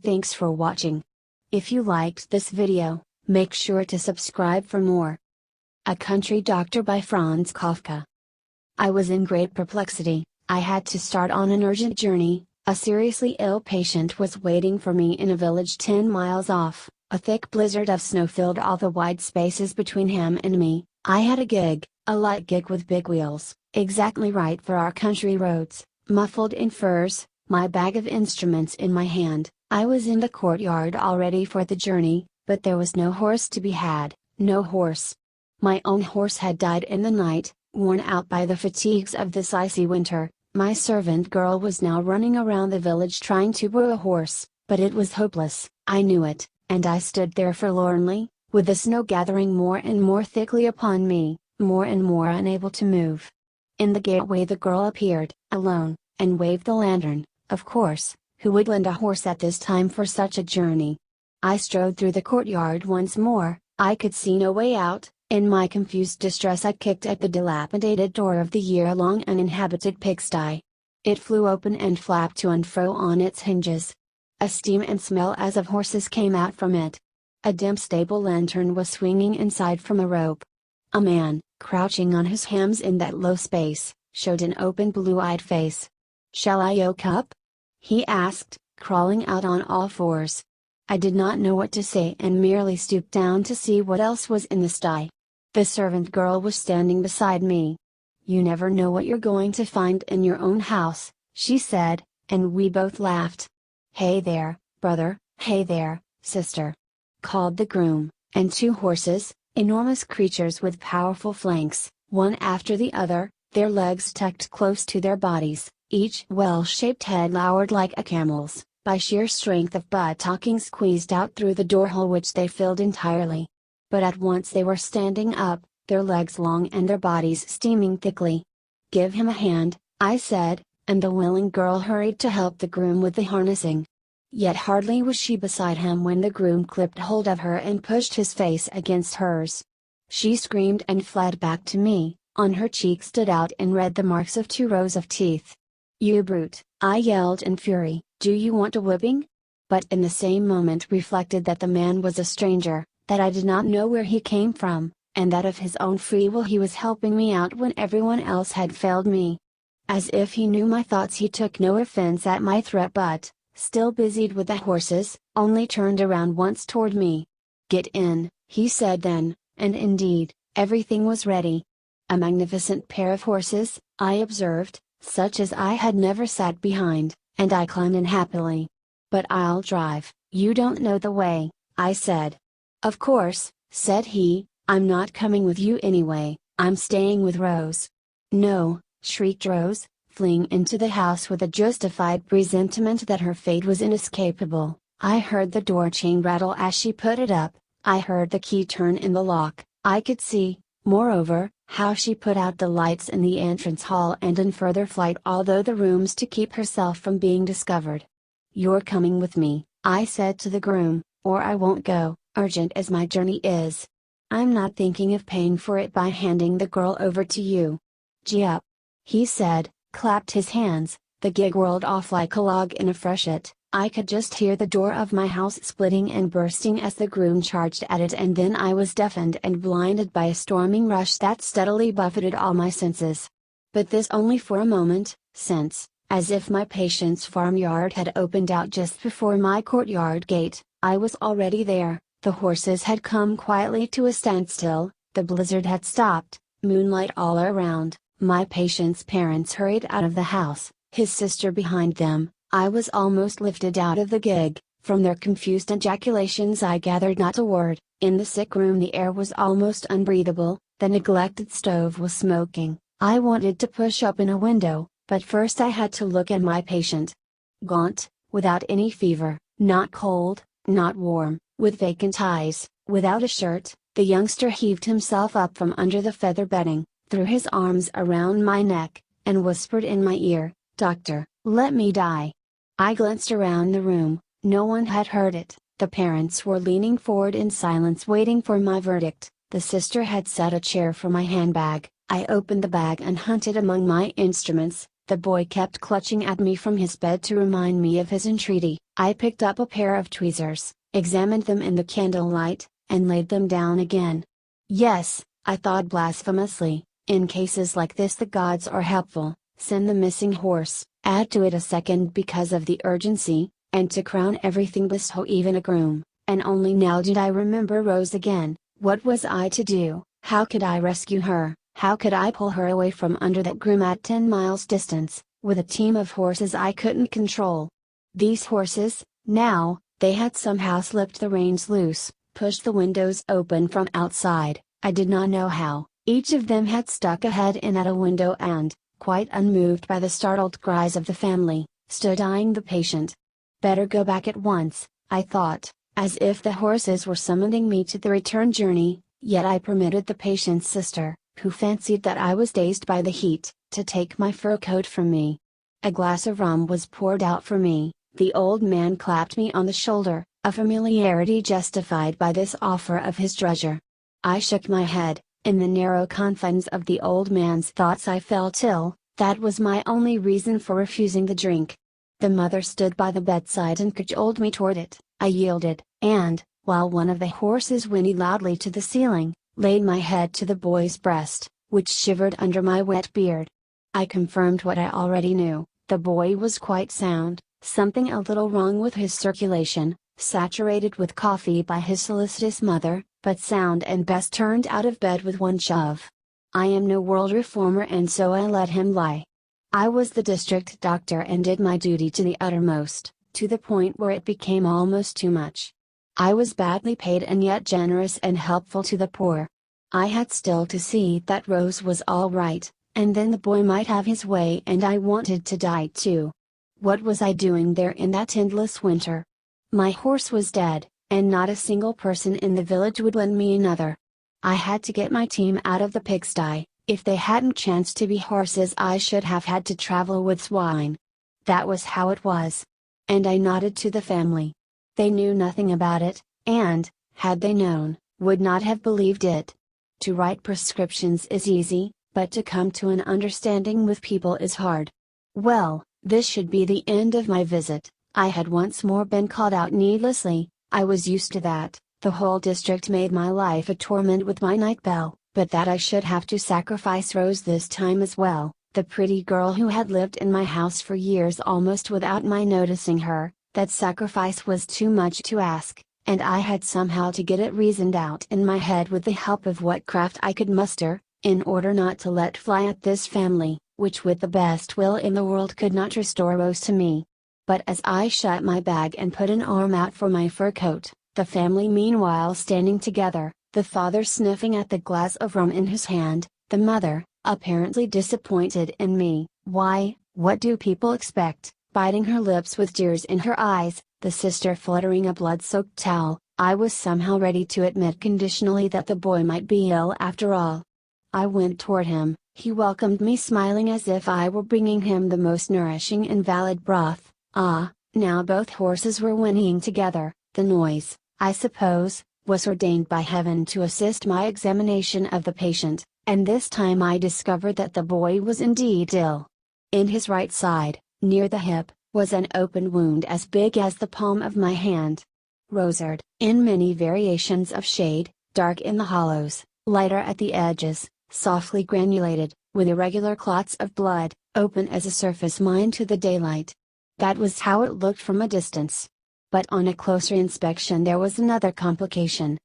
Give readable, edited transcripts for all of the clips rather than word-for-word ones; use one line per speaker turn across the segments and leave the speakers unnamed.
Thanks for watching. If you liked this video, make sure to subscribe for more. A Country Doctor by Franz Kafka. I was in great perplexity. I had to start on an urgent journey. A seriously ill patient was waiting for me in a village 10 miles off. A thick blizzard of snow filled all the wide spaces between him and me. I had a gig, a light gig with big wheels, exactly right for our country roads, muffled in furs, my bag of instruments in my hand. I was in the courtyard all ready for the journey, but there was no horse to be had, no horse. My own horse had died in the night, worn out by the fatigues of this icy winter. My servant girl was now running around the village trying to brew a horse, but it was hopeless. I knew it, and I stood there forlornly, with the snow gathering more and more thickly upon me, more and more unable to move. In the gateway the girl appeared, alone, and waved the lantern. Of course, who would lend a horse at this time for such a journey? I strode through the courtyard once more. I could see no way out. In my confused distress I kicked at the dilapidated door of the year-long uninhabited pigsty. It flew open and flapped to and fro on its hinges. A steam and smell as of horses came out from it. A dim stable lantern was swinging inside from a rope. A man, crouching on his hams in that low space, showed an open blue-eyed face. "Shall I yoke up?" he asked, crawling out on all fours. I did not know what to say and merely stooped down to see what else was in the sty. The servant girl was standing beside me. "You never know what you're going to find in your own house," she said, and we both laughed. "Hey there, brother, hey there, sister," called the groom, and two horses, enormous creatures with powerful flanks, one after the other, their legs tucked close to their bodies, each well-shaped head lowered like a camel's, by sheer strength of buttocking squeezed out through the door hole which they filled entirely. But at once they were standing up, their legs long and their bodies steaming thickly. "Give him a hand," I said, and the willing girl hurried to help the groom with the harnessing. Yet hardly was she beside him when the groom clipped hold of her and pushed his face against hers. She screamed and fled back to me. On her cheek stood out in red the marks of 2 rows of teeth. "You brute," I yelled in fury, "do you want a whipping?" But in the same moment reflected that the man was a stranger, that I did not know where he came from, and that of his own free will he was helping me out when everyone else had failed me. As if he knew my thoughts, he took no offense at my threat but, still busied with the horses, only turned around once toward me. "Get in," he said then, and indeed, everything was ready. A magnificent pair of horses, I observed, such as I had never sat behind, and I climbed in happily. "But I'll drive, you don't know the way," I said. "Of course," said he, "I'm not coming with you anyway, I'm staying with Rose." "No," shrieked Rose, fleeing into the house with a justified presentiment that her fate was inescapable. I heard the door chain rattle as she put it up, I heard the key turn in the lock, I could see, moreover, how she put out the lights in the entrance hall and in further flight all through the rooms to keep herself from being discovered. "You're coming with me," I said to the groom, "or I won't go, urgent as my journey is. I'm not thinking of paying for it by handing the girl over to you." "Gee up!" he said, clapped his hands, the gig whirled off like a log in a freshet. I could just hear the door of my house splitting and bursting as the groom charged at it, and then I was deafened and blinded by a storming rush that steadily buffeted all my senses. But this only for a moment, since, as if my patient's farmyard had opened out just before my courtyard gate, I was already there. The horses had come quietly to a standstill, the blizzard had stopped, moonlight all around, my patient's parents hurried out of the house, his sister behind them. I was almost lifted out of the gig. From their confused ejaculations I gathered not a word. In the sick room the air was almost unbreathable, the neglected stove was smoking. I wanted to push open a window, but first I had to look at my patient. Gaunt, without any fever, not cold, not warm, with vacant eyes, without a shirt, the youngster heaved himself up from under the feather bedding, threw his arms around my neck, and whispered in my ear, "Doctor, let me die." I glanced around the room, no one had heard it, the parents were leaning forward in silence waiting for my verdict, the sister had set a chair for my handbag, I opened the bag and hunted among my instruments, the boy kept clutching at me from his bed to remind me of his entreaty, I picked up a pair of tweezers, examined them in the candlelight, and laid them down again. Yes, I thought blasphemously, in cases like this the gods are helpful. Send the missing horse, add to it a second because of the urgency, and to crown everything bestow even a groom, and only now did I remember Rose again. What was I to do? How could I rescue her? How could I pull her away from under that groom at 10 miles distance, with a team of horses I couldn't control? These horses, now, they had somehow slipped the reins loose, pushed the windows open from outside, I did not know how. Each of them had stuck a head in at a window and, quite unmoved by the startled cries of the family, stood eyeing the patient. Better go back at once, I thought, as if the horses were summoning me to the return journey, yet I permitted the patient's sister, who fancied that I was dazed by the heat, to take my fur coat from me. A glass of rum was poured out for me, the old man clapped me on the shoulder, a familiarity justified by this offer of his treasure. I shook my head. In the narrow confines of the old man's thoughts I felt ill, that was my only reason for refusing the drink. The mother stood by the bedside and cajoled me toward it, I yielded, and, while one of the horses whinnied loudly to the ceiling, laid my head to the boy's breast, which shivered under my wet beard. I confirmed what I already knew, the boy was quite sound, something a little wrong with his circulation, saturated with coffee by his solicitous mother, but sound and best turned out of bed with one shove. I am no world reformer and so I let him lie. I was the district doctor and did my duty to the uttermost, to the point where it became almost too much. I was badly paid and yet generous and helpful to the poor. I had still to see that Rose was all right, and then the boy might have his way and I wanted to die too. What was I doing there in that endless winter? My horse was dead, and not a single person in the village would lend me another. I had to get my team out of the pigsty. If they hadn't chanced to be horses I should have had to travel with swine. That was how it was. And I nodded to the family. They knew nothing about it, and, had they known, would not have believed it. To write prescriptions is easy, but to come to an understanding with people is hard. Well, this should be the end of my visit. I had once more been called out needlessly. I was used to that, the whole district made my life a torment with my night bell, but that I should have to sacrifice Rose this time as well, the pretty girl who had lived in my house for years almost without my noticing her, that sacrifice was too much to ask, and I had somehow to get it reasoned out in my head with the help of what craft I could muster, in order not to let fly at this family, which with the best will in the world could not restore Rose to me. But as I shut my bag and put an arm out for my fur coat, the family meanwhile standing together, the father sniffing at the glass of rum in his hand, the mother, apparently disappointed in me, why, what do people expect, biting her lips with tears in her eyes, the sister fluttering a blood-soaked towel, I was somehow ready to admit conditionally that the boy might be ill after all. I went toward him, he welcomed me smiling as if I were bringing him the most nourishing and valid broth. Ah, now both horses were whinnying together, the noise, I suppose, was ordained by heaven to assist my examination of the patient, and this time I discovered that the boy was indeed ill. In his right side, near the hip, was an open wound as big as the palm of my hand. Roseate, in many variations of shade, dark in the hollows, lighter at the edges, softly granulated, with irregular clots of blood, open as a surface mine to the daylight. That was how it looked from a distance. But on a closer inspection there was another complication.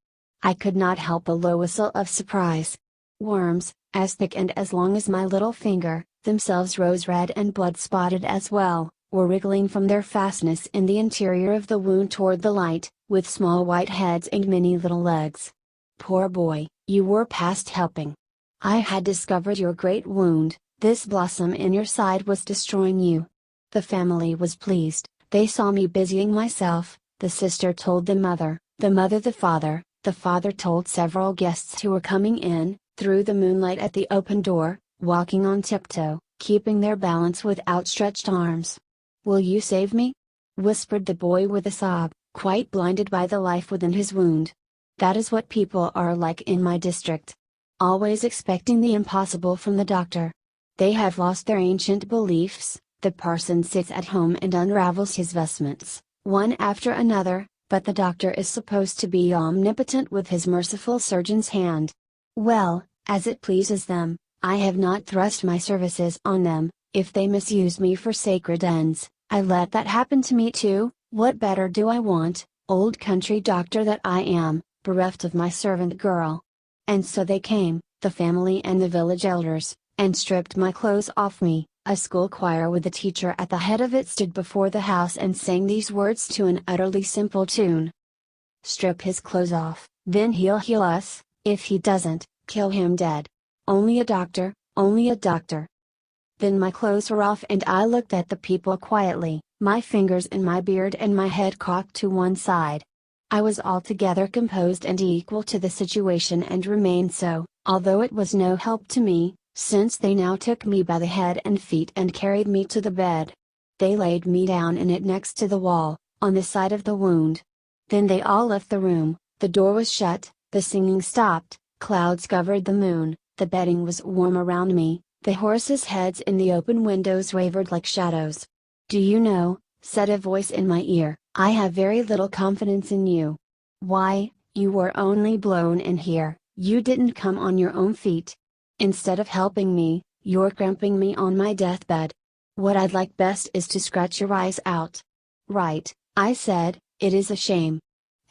I could not help a low whistle of surprise. Worms, as thick and as long as my little finger, themselves rose red and blood-spotted as well, were wriggling from their fastness in the interior of the wound toward the light, with small white heads and many little legs. Poor boy, you were past helping. I had discovered your great wound, this blossom in your side was destroying you. The family was pleased, they saw me busying myself, the sister told the mother the father told several guests who were coming in, through the moonlight at the open door, walking on tiptoe, keeping their balance with outstretched arms. Will you save me? Whispered the boy with a sob, quite blinded by the life within his wound. That is what people are like in my district. Always expecting the impossible from the doctor. They have lost their ancient beliefs. The parson sits at home and unravels his vestments, one after another, but the doctor is supposed to be omnipotent with his merciful surgeon's hand. Well, as it pleases them, I have not thrust my services on them. If they misuse me for sacred ends, I let that happen to me too. What better do I want, old country doctor that I am, bereft of my servant girl? And so they came, the family and the village elders, and stripped my clothes off me. A school choir with a teacher at the head of it stood before the house and sang these words to an utterly simple tune. Strip his clothes off, then he'll heal us. If he doesn't, kill him dead. Only a doctor, only a doctor. Then my clothes were off and I looked at the people quietly, my fingers in my beard and my head cocked to one side. I was altogether composed and equal to the situation and remained so, although it was no help to me, since they now took me by the head and feet and carried me to the bed. They laid me down in it next to the wall, on the side of the wound. Then they all left the room, the door was shut, the singing stopped, clouds covered the moon, the bedding was warm around me, the horses' heads in the open windows wavered like shadows. Do you know, said a voice in my ear, I have very little confidence in you. Why, you were only blown in here, you didn't come on your own feet. Instead of helping me, you're cramping me on my deathbed. What I'd like best is to scratch your eyes out. Right, I said, it is a shame.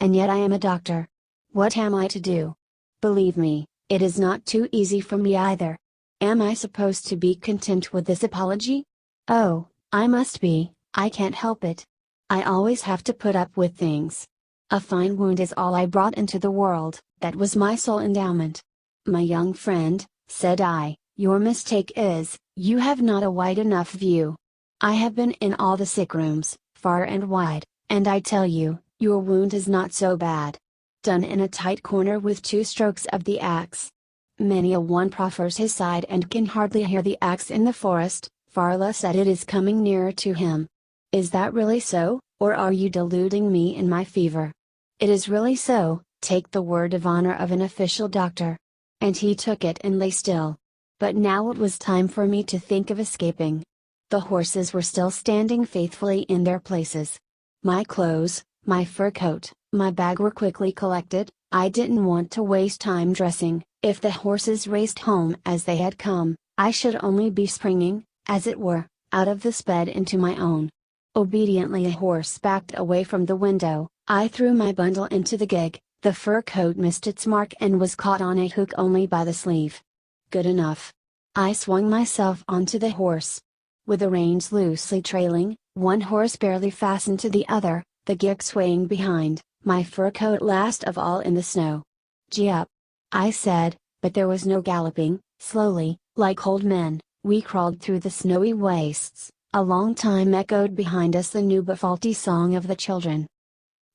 And yet I am a doctor. What am I to do? Believe me, it is not too easy for me either. Am I supposed to be content with this apology? Oh, I must be, I can't help it. I always have to put up with things. A fine wound is all I brought into the world, that was my sole endowment. My young friend, said I, your mistake is, you have not a wide enough view. I have been in all the sick rooms, far and wide, and I tell you, your wound is not so bad. Done in a tight corner with 2 strokes of the axe. Many a one proffers his side and can hardly hear the axe in the forest, far less that it is coming nearer to him. Is that really so, or are you deluding me in my fever? It is really so, take the word of honor of an official doctor. And he took it and lay still. But now it was time for me to think of escaping. The horses were still standing faithfully in their places. My clothes, my fur coat, my bag were quickly collected. I didn't want to waste time dressing. If the horses raced home as they had come, I should only be springing, as it were, out of this bed into my own. Obediently a horse backed away from the window. I threw my bundle into the gig. The fur coat missed its mark and was caught on a hook only by the sleeve. Good enough. I swung myself onto the horse. With the reins loosely trailing, one horse barely fastened to the other, the gig swaying behind, my fur coat last of all in the snow. Gee up! I said, but there was no galloping. Slowly, like old men, we crawled through the snowy wastes. A long time echoed behind us the new but faulty song of the children.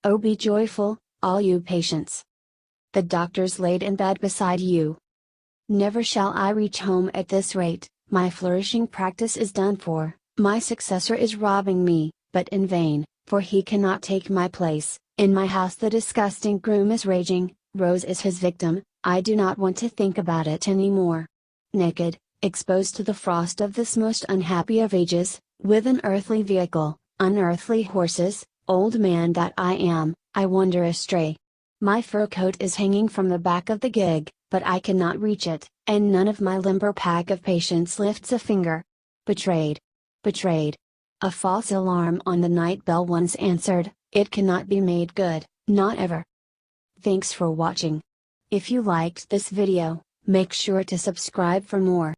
Oh, be joyful, all you patients. The doctor's laid in bed beside you. Never shall I reach home at this rate, my flourishing practice is done for, my successor is robbing me, but in vain, for he cannot take my place. In my house the disgusting groom is raging, Rose is his victim. I do not want to think about it any more. Naked, exposed to the frost of this most unhappy of ages, with an earthly vehicle, unearthly horses, old man that I am, I wander astray. My fur coat is hanging from the back of the gig, but I cannot reach it, and none of my limber pack of patients lifts a finger. Betrayed! Betrayed! A false alarm on the night bell once answered, it cannot be made good, not ever. Thanks for watching. If you liked this video, make sure to subscribe for more.